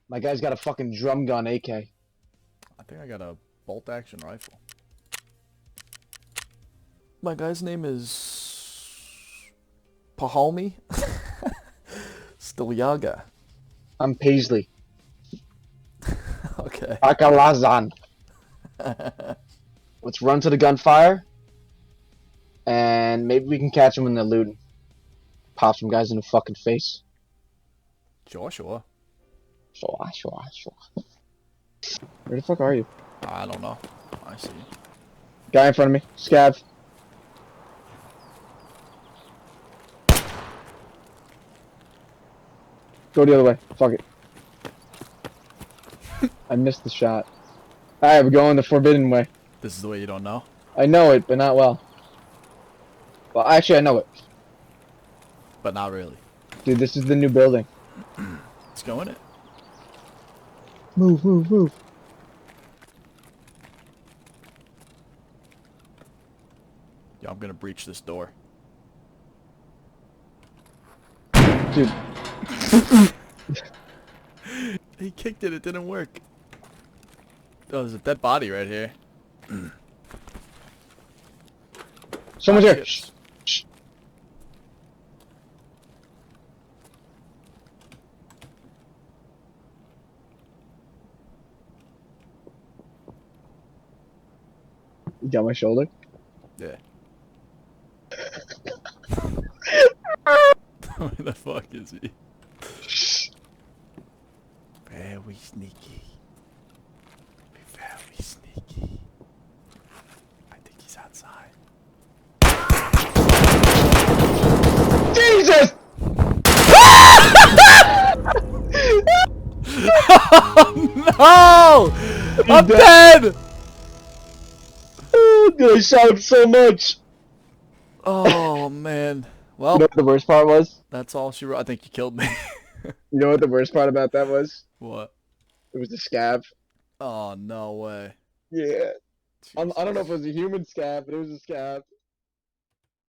My guy's got a fucking drum gun AK. I think I got a bolt action rifle. My guy's name is Pahomie Stilyaga. I'm Paisley. Okay. Akalazan. Let's run to the gunfire. And maybe we can catch him when they're looting. Pop some guys in the fucking face. Sure. Sure. Where the fuck are you? I don't know. I see. Guy in front of me. Scav. Go the other way. Fuck it. I missed the shot. Alright, we're going the forbidden way. This is the way you don't know? I know it, but not well. Well, actually, I know it. But not really. Dude, this is the new building. Let's go in it. Move. Yo, I'm gonna breach this door. Dude. He kicked it, it didn't work. Oh, there's a dead body right here. Someone's here. Shit. Shh. You got my shoulder? Yeah. Where the fuck is he? Very sneaky. Very sneaky. I think he's outside. Jesus! Oh no! I'm dead! Dude, I shot him so much. Oh man. Well, You know what the worst part was? that's all she wrote. I think you killed me. You know what the worst part about that was? What? It was the scav. Oh, no way. Yeah. I don't know if it Jesus. was a human scav, but it was a scav.